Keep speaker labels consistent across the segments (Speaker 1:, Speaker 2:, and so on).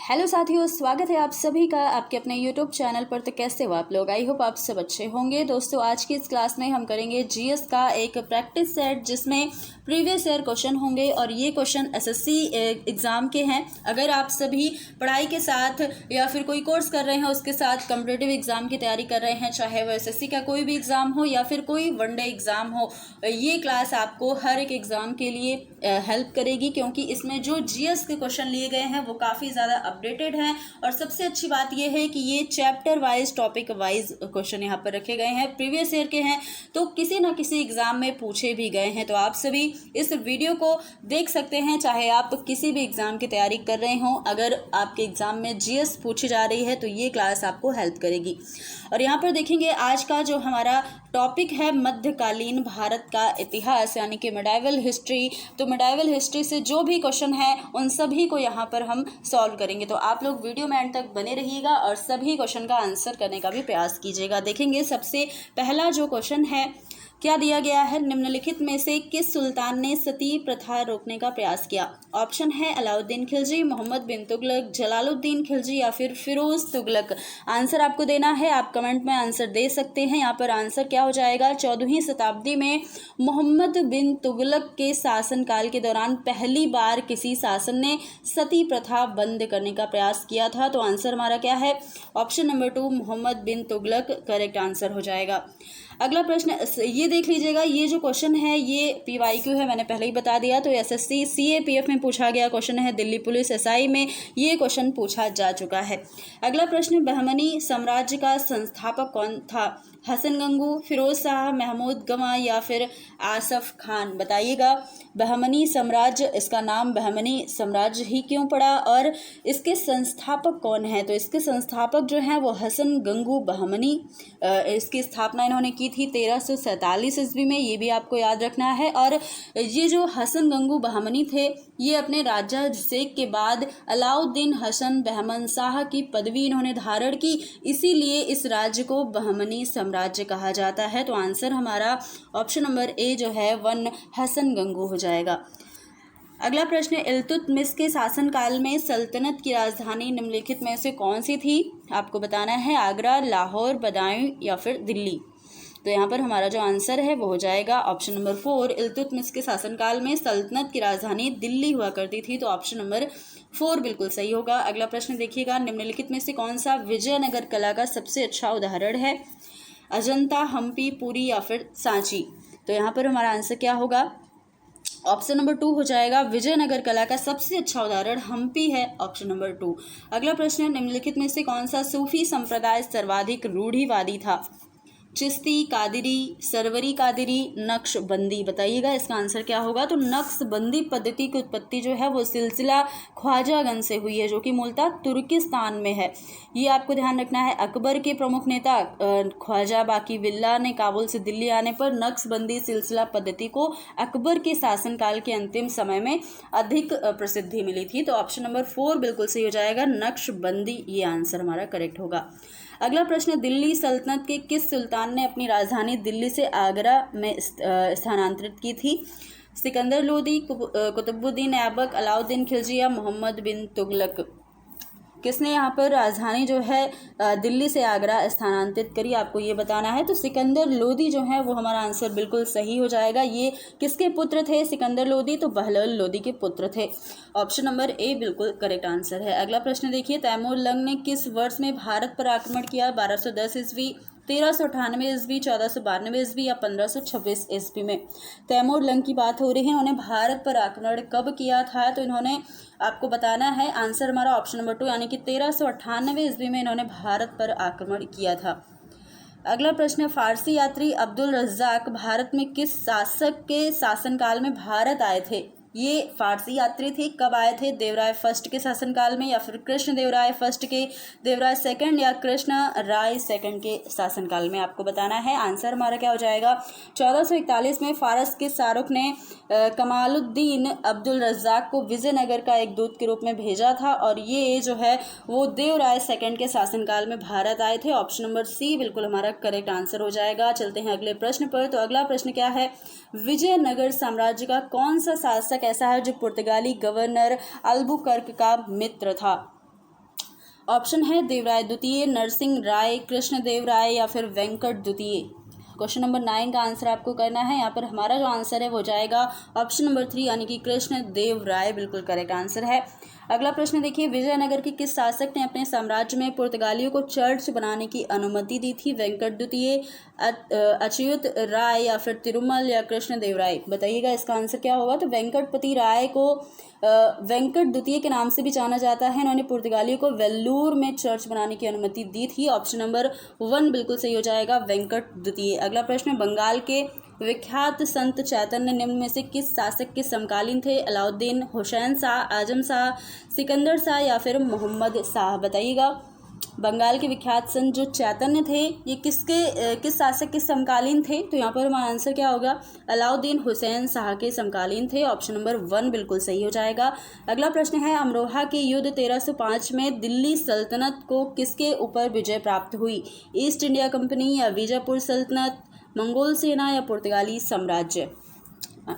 Speaker 1: Hello साथियों, स्वागत है आप सभी का आपके अपने यूट्यूब चैनल पर। तो कैसे हो आप लोग? आई होप आप सब अच्छे होंगे। दोस्तों, आज की इस क्लास में हम करेंगे जीएस का एक प्रैक्टिस सेट जिसमें प्रीवियस ईयर क्वेश्चन होंगे और ये क्वेश्चन एसएससी एग्ज़ाम के हैं। अगर आप सभी पढ़ाई के साथ या फिर कोई कोर्स कर रहे हैं उसके साथ कॉम्पिटिटिव एग्ज़ाम की तैयारी कर रहे हैं, चाहे वो एसएससी का कोई भी एग्ज़ाम हो या फिर कोई वनडे एग्ज़ाम हो, ये क्लास आपको हर एक एग्ज़ाम के लिए हेल्प करेगी, क्योंकि इसमें जो जीएस के क्वेश्चन लिए गए हैं वो काफ़ी ज़्यादा अपडेटेड हैं। और सबसे अच्छी बात यह है कि ये chapter wise, topic wise question यहाँ पर रखे गए हैं, प्रीवियस ईयर के हैं, तो किसी ना किसी एग्ज़ाम में पूछे भी गए हैं। तो आप सभी इस वीडियो को देख सकते हैं, चाहे आप किसी भी एग्ज़ाम की तैयारी कर रहे हों। अगर आपके एग्ज़ाम में जीएस पूछी जा रही है तो ये क्लास आपको हेल्प करेगी। और यहाँ पर देखेंगे आज का जो हमारा टॉपिक है मध्यकालीन भारत का इतिहास, यानी कि मिडाइवल हिस्ट्री। तो मिडाइवल हिस्ट्री से जो भी क्वेश्चन है उन सभी को यहाँ पर हम सॉल्व करेंगे। तो आप लोग वीडियो में एंड तक बने रहिएगा और सभी क्वेश्चन का आंसर करने का भी प्रयास कीजिएगा। देखेंगे सबसे पहला जो क्वेश्चन है, क्या दिया गया है, निम्नलिखित में से किस सुल्तान ने सती प्रथा रोकने का प्रयास किया? ऑप्शन है अलाउद्दीन खिलजी, मोहम्मद बिन तुगलक, जलालुद्दीन खिलजी या फिर फिरोज तुगलक। आंसर आपको देना है, आप कमेंट में आंसर दे सकते हैं। यहाँ पर आंसर क्या हो जाएगा? 14वीं शताब्दी में मोहम्मद बिन तुगलक के शासनकाल के दौरान पहली बार किसी शासन ने सती प्रथा बंद करने का प्रयास किया था। तो आंसर हमारा क्या है? ऑप्शन नंबर 2 मोहम्मद बिन तुगलक करेक्ट आंसर हो जाएगा। अगला प्रश्न ये देख लीजिएगा, ये जो क्वेश्चन है ये पीवाईक्यू है, मैंने पहले ही बता दिया। तो एसएससी सीएपीएफ में पूछा गया क्वेश्चन है, दिल्ली पुलिस एसआई में ये क्वेश्चन पूछा जा चुका है। अगला प्रश्न, बहमनी साम्राज्य का संस्थापक कौन था? हसन गंगू, फिरोज शाह, महमूद गवा या फिर आसफ खान? बताइएगा। बहमनी साम्राज्य, इसका नाम बहमनी साम्राज्य ही क्यों पड़ा और इसके संस्थापक कौन है? तो इसके संस्थापक जो हैं वो हसन गंगू बहमनी। इसकी स्थापना इन्होंने की थी 1347 ईस्वी में, ये भी आपको याद रखना है। और ये जो हसन गंगू बहमनी थे, ये अपने राज्याभिषेक के बाद अलाउद्दीन हसन बहमन शाह की पदवी इन्होंने धारण की, इसीलिए इस राज्य को बहमनी साम्राज्य कहा जाता है। तो आंसर हमारा ऑप्शन नंबर ए जो है 1 हसन गंगू हो जाएगा। अगला प्रश्न, इल्तुतमिश के शासनकाल में सल्तनत की राजधानी निम्नलिखित में से कौन सी थी? आपको बताना है आगरा, लाहौर, बदायूं या फिर दिल्ली। तो यहाँ पर हमारा जो आंसर है वो हो जाएगा ऑप्शन नंबर 4। इल्तुतमिश के शासनकाल में सल्तनत की राजधानी दिल्ली हुआ करती थी। तो ऑप्शन नंबर 4 बिल्कुल सही होगा। अगला प्रश्न देखिएगा, निम्नलिखित में से कौन सा विजयनगर कला का सबसे अच्छा उदाहरण है? अजंता, हम्पी, पुरी या फिर सांची? तो यहाँ पर हमारा आंसर क्या होगा? ऑप्शन नंबर 2 हो जाएगा। विजयनगर कला का सबसे अच्छा उदाहरण हम्पी है, ऑप्शन नंबर 2। अगला प्रश्न, निम्नलिखित में से कौन सा सूफी संप्रदाय सर्वाधिक रूढ़िवादी था? चिश्ती, कादिरी, सरवरी कादिरी, नक्शबंदी? बताइएगा इसका आंसर क्या होगा? तो नक्शबंदी पद्धति की उत्पत्ति जो है वो सिलसिला ख्वाजागंज से हुई है, जो कि मूलतः तुर्किस्तान में है। ये आपको ध्यान रखना है। अकबर के प्रमुख नेता ख्वाजा बाकी बिल्ला ने काबुल से दिल्ली आने पर नक्शबंदी सिलसिला पद्धति को अकबर के शासनकाल के अंतिम समय में अधिक प्रसिद्धि मिली थी। तो ऑप्शन नंबर 4 बिल्कुल सही हो जाएगा, नक्शबंदी, ये आंसर हमारा करेक्ट होगा। अगला प्रश्न, दिल्ली सल्तनत के किस सुल्तान ने अपनी राजधानी दिल्ली से आगरा में स्थानांतरित की थी? सिकंदर लोदी, कुतुबुद्दीन ऐबक, अलाउद्दीन खिलजी या मोहम्मद बिन तुगलक? किसने यहाँ पर राजधानी जो है दिल्ली से आगरा स्थानांतरित करी, आपको ये बताना है। तो सिकंदर लोदी जो है वो हमारा आंसर बिल्कुल सही हो जाएगा। ये किसके पुत्र थे सिकंदर लोदी? तो बहलोल लोदी के पुत्र थे। ऑप्शन नंबर ए बिल्कुल करेक्ट आंसर है। अगला प्रश्न देखिए, तैमूर लंग ने किस वर्ष में भारत पर आक्रमण किया? 1210 ईस्वी, 1398 ईस्वी, 1492 ईस्वी या 1526 ईस्वी में? तैमूर लंग की बात हो रही है, उन्होंने भारत पर आक्रमण कब किया था? तो इन्होंने, आपको बताना है आंसर हमारा ऑप्शन नंबर 2, यानी कि 1398 ईस्वी में इन्होंने भारत पर आक्रमण किया था। अगला प्रश्न है, फारसी यात्री अब्दुल रज्जाक भारत में किस शासक के शासनकाल में भारत आए थे? ये फारसी यात्री थे, कब आए थे? देवराय फर्स्ट के शासनकाल में या फिर कृष्ण देवराय फर्स्ट के, देवराय सेकंड या कृष्ण राय सेकंड के शासनकाल में? आपको बताना है। आंसर हमारा क्या हो जाएगा? 1441 में फारस के शाहरुख ने कमालुद्दीन अब्दुल रज्जाक को विजयनगर का एक दूत के रूप में भेजा था और ये जो है वो देवराय सेकंड के शासनकाल में भारत आए थे। ऑप्शन नंबर सी बिल्कुल हमारा करेक्ट आंसर हो जाएगा। चलते हैं अगले प्रश्न पर। तो अगला प्रश्न क्या है, विजयनगर साम्राज्य का कौन सा शासक ऐसा है जो पुर्तगाली गवर्नर अल्बुकर्क का मित्र था? ऑप्शन है देवराय द्वितीय, नरसिंह राय, कृष्णदेव राय या फिर वेंकट द्वितीय। क्वेश्चन नंबर 9 का आंसर आपको करना है। यहाँ पर हमारा जो आंसर है वो जाएगा ऑप्शन नंबर 3 यानी कि कृष्णदेव राय बिल्कुल करेक्ट आंसर है। अगला प्रश्न देखिए, विजयनगर के किस शासक ने अपने साम्राज्य में पुर्तगालियों को चर्च बनाने की अनुमति दी थी? वेंकट द्वितीय, अच्युत राय या फिर तिरुमल या कृष्णदेव राय? बताइएगा इसका आंसर क्या होगा। तो वेंकटपति राय को वेंकट द्वितीय के नाम से भी जाना जाता है। इन्होंने पुर्तगालियों को वेल्लूर में चर्च बनाने की अनुमति दी थी। ऑप्शन नंबर 1 बिल्कुल सही हो जाएगा, वेंकट द्वितीय। अगला प्रश्न, बंगाल के विख्यात संत चैतन्य निम्न में से किस शासक के समकालीन थे? अलाउद्दीन, हुसैन शाह, आजम शाह, सिकंदर शाह या फिर मोहम्मद शाह? बताइएगा। बंगाल के विख्यात संत जो चैतन्य थे ये किस शासक के समकालीन थे? तो यहाँ पर हमारा आंसर क्या होगा, अलाउद्दीन हुसैन शाह के समकालीन थे। ऑप्शन नंबर 1 बिल्कुल सही हो जाएगा। अगला प्रश्न है, अमरोहा के युद्ध 1305 में दिल्ली सल्तनत को किसके ऊपर विजय प्राप्त हुई? ईस्ट इंडिया कंपनी या विजयपुर सल्तनत, मंगोल सेना या पुर्तगाली साम्राज्य?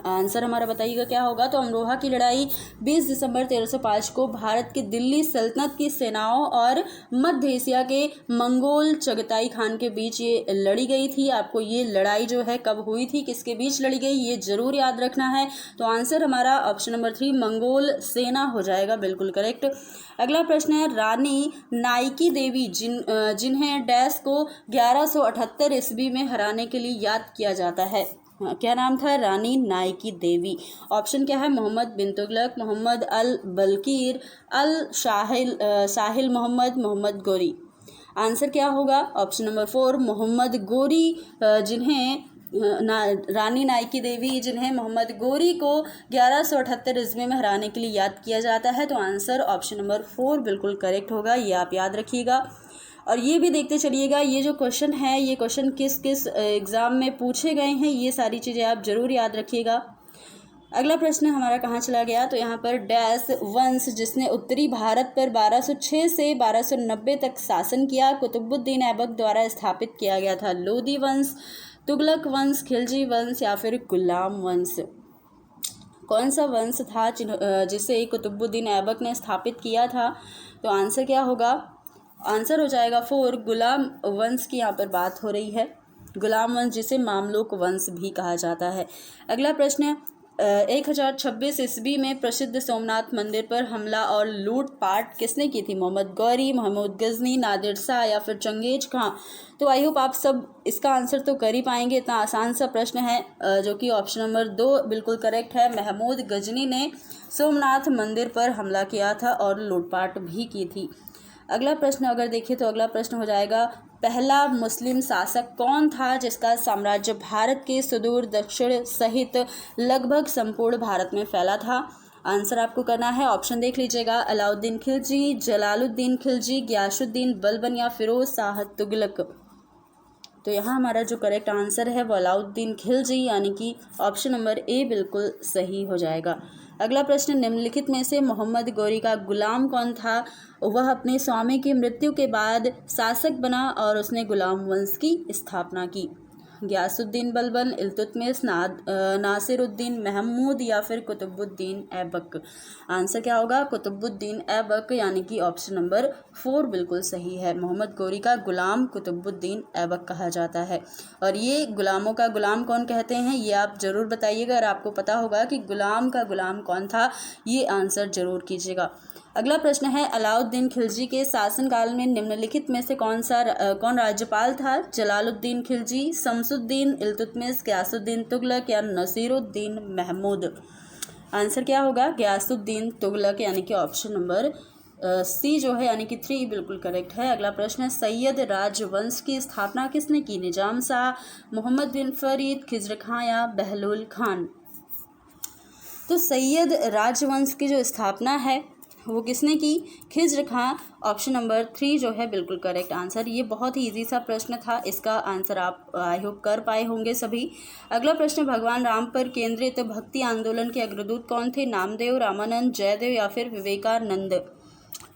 Speaker 1: आंसर हमारा बताइएगा क्या होगा। तो अमरोहा की लड़ाई 20 दिसंबर 1305 को भारत के दिल्ली सल्तनत की सेनाओं और मध्य एशिया के मंगोल चगताई खान के बीच ये लड़ी गई थी। आपको ये लड़ाई जो है कब हुई थी, किसके बीच लड़ी गई, ये जरूर याद रखना है। तो आंसर हमारा ऑप्शन नंबर 3 मंगोल सेना हो जाएगा बिल्कुल करेक्ट। अगला प्रश्न है, रानी नाइकी देवी जिन्हें डैश को 1178 ईस्वी में हराने के लिए याद किया जाता है, क्या नाम था? रानी नाइकी देवी। ऑप्शन क्या है, मोहम्मद बिन तुगलक, मोहम्मद अल बलकीर, अल साहिल मोहम्मद, मोहम्मद गोरी? आंसर क्या होगा, ऑप्शन नंबर 4 मोहम्मद गोरी, जिन्हें रानी नाइकी देवी जिन्हें मोहम्मद गोरी को 1178 ईस्वी में हराने के लिए याद किया जाता है। तो आंसर ऑप्शन नंबर 4 बिल्कुल करेक्ट होगा, ये आप याद रखिएगा। और ये भी देखते चलिएगा ये जो क्वेश्चन है ये क्वेश्चन किस किस एग्ज़ाम में पूछे गए हैं, ये सारी चीज़ें आप ज़रूर याद रखिएगा। अगला प्रश्न हमारा कहाँ चला गया, तो यहाँ पर डैश वंश जिसने उत्तरी भारत पर 1206 से 1290 तक शासन किया, कुतुबुद्दीन ऐबक द्वारा स्थापित किया गया था। लोदी वंश, तुगलक वंश, खिलजी वंश या फिर गुलाम वंश? कौन सा वंश था जिसे कुतुबुद्दीन ऐबक ने स्थापित किया था? तो आंसर क्या होगा, आंसर हो जाएगा 4 गुलाम वंश की यहाँ पर बात हो रही है। गुलाम वंश जिसे मामलुक वंश भी कहा जाता है। अगला प्रश्न है, 1026 ईस्वी में प्रसिद्ध सोमनाथ मंदिर पर हमला और लूटपाट किसने की थी? मोहम्मद गौरी, महमूद गजनी, नादिर शाह या फिर चंगेज खां? तो आई होप आप सब इसका आंसर तो कर ही पाएंगे, इतना आसान सा प्रश्न है जो कि ऑप्शन नंबर 2 बिल्कुल करेक्ट है। महमूद गजनी ने सोमनाथ मंदिर पर हमला किया था और लूटपाट भी की थी। अगला प्रश्न अगर देखिए तो अगला प्रश्न हो जाएगा, पहला मुस्लिम शासक कौन था जिसका साम्राज्य भारत के सुदूर दक्षिण सहित लगभग संपूर्ण भारत में फैला था? आंसर आपको करना है, ऑप्शन देख लीजिएगा, अलाउद्दीन खिलजी, जलालुद्दीन खिलजी, गियासुद्दीन बलबन या फिरोज शाह तुगलक? तो यहाँ हमारा जो करेक्ट आंसर है वो अलाउद्दीन खिलजी यानी कि ऑप्शन नंबर ए बिल्कुल सही हो जाएगा। अगला प्रश्न, निम्नलिखित में से मोहम्मद गौरी का गुलाम कौन था? वह अपने स्वामी की मृत्यु के बाद शासक बना और उसने गुलाम वंश की स्थापना की। गियासुद्दीन बलबन, इल्तुतमिश, नासिरुद्दीन महमूद या फिर कुतुबुद्दीन ऐबक? आंसर क्या होगा, कुतुबुद्दीन ऐबक यानी कि ऑप्शन नंबर 4 बिल्कुल सही है। मोहम्मद गौरी का गुलाम कुतुबुद्दीन ऐबक कहा जाता है। और ये गुलामों का गुलाम कौन कहते हैं ये आप ज़रूर बताइएगा, और आपको पता होगा कि गुलाम का गुलाम कौन था, ये आंसर ज़रूर कीजिएगा। अगला प्रश्न है, अलाउद्दीन खिलजी के शासनकाल में निम्नलिखित में से कौन राज्यपाल था? जलालुद्दीन खिलजी, शमसुद्दीन, इल्तुतमिश, गियासुद्दीन तुगलक या नसीरुद्दीन महमूद? आंसर क्या होगा, गियासुद्दीन तुगलक यानी कि ऑप्शन नंबर सी जो है यानी कि 3 बिल्कुल करेक्ट है। अगला प्रश्न है, सैयद राजवंश की स्थापना किसने की? निजाम शाह, मोहम्मद बिन फरीद, खिजर खां या बहलुल खान? तो सैयद राजवंश की जो स्थापना है वो किसने की? खिज्र खां, ऑप्शन नंबर 3 जो है बिल्कुल करेक्ट आंसर। ये बहुत ही इजी सा प्रश्न था, इसका आंसर आप आई होप कर पाए होंगे सभी। अगला प्रश्न, भगवान राम पर केंद्रित भक्ति आंदोलन के अग्रदूत कौन थे? नामदेव, रामानंद, जयदेव या फिर विवेकानंद?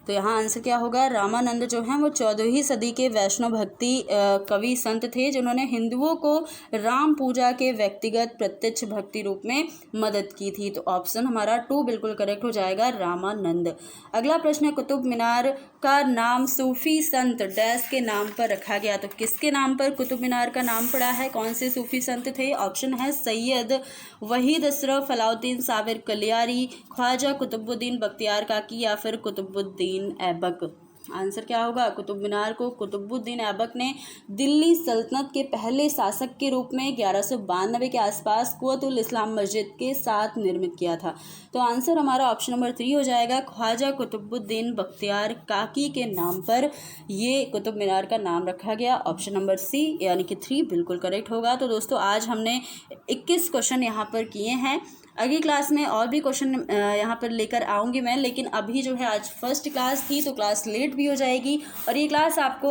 Speaker 1: तो यहाँ आंसर क्या होगा, रामानंद जो हैं वो 14वीं सदी के वैष्णव भक्ति कवि संत थे जिन्होंने हिंदुओं को राम पूजा के व्यक्तिगत प्रत्यक्ष भक्ति रूप में मदद की थी। तो ऑप्शन हमारा 2 बिल्कुल करेक्ट हो जाएगा, रामानंद। अगला प्रश्न है, कुतुब मीनार का नाम सूफी संत डैश के नाम पर रखा गया। तो किसके नाम पर कुतुब मीनार का नाम पड़ा है, कौन से सूफी संत थे? ऑप्शन है सैयद वहीद अशरफ, अलाउद्दीन साबिर कलियारी, ख्वाजा कुतुबुद्दीन बख्तियार काकी या फिर कुतुबुद्दीन ऐबक। आंसर क्या होगा, कुतुब मीनार को कुतुबुद्दीन ऐबक ने दिल्ली सल्तनत के पहले शासक के रूप में 1192 के आसपास कुव्वतुल इस्लाम मस्जिद के साथ निर्मित किया था। तो आंसर हमारा ऑप्शन नंबर 3 हो जाएगा, ख्वाजा कुतुबुद्दीन बख्तियार काकी के नाम पर ये कुतुब मीनार का नाम रखा गया। ऑप्शन नंबर सी यानी कि 3 बिल्कुल करेक्ट होगा। तो दोस्तों आज हमने 21 क्वेश्चन यहाँ पर किए हैं। अगली क्लास में और भी क्वेश्चन यहाँ पर लेकर आऊँगी मैं, लेकिन अभी जो है आज फर्स्ट क्लास थी तो क्लास लेट भी हो जाएगी। और ये क्लास आपको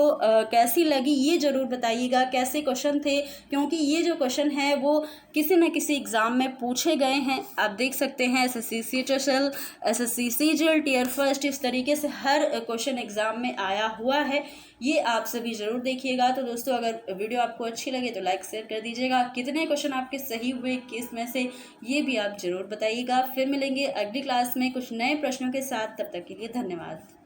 Speaker 1: कैसी लगी ये ज़रूर बताइएगा, कैसे क्वेश्चन थे, क्योंकि ये जो क्वेश्चन है वो किसी न किसी एग्ज़ाम में पूछे गए हैं। आप देख सकते हैं SSC CGL, SSC CGL, tier first, इस तरीके से हर क्वेश्चन एग्ज़ाम में आया हुआ है। ये आप सभी ज़रूर देखिएगा। तो दोस्तों अगर वीडियो आपको अच्छी लगे तो लाइक शेयर कर दीजिएगा। कितने क्वेश्चन आपके सही हुए किस में से, ये भी आप ज़रूर बताइएगा। फिर मिलेंगे अगली क्लास में कुछ नए प्रश्नों के साथ, तब तक के लिए धन्यवाद।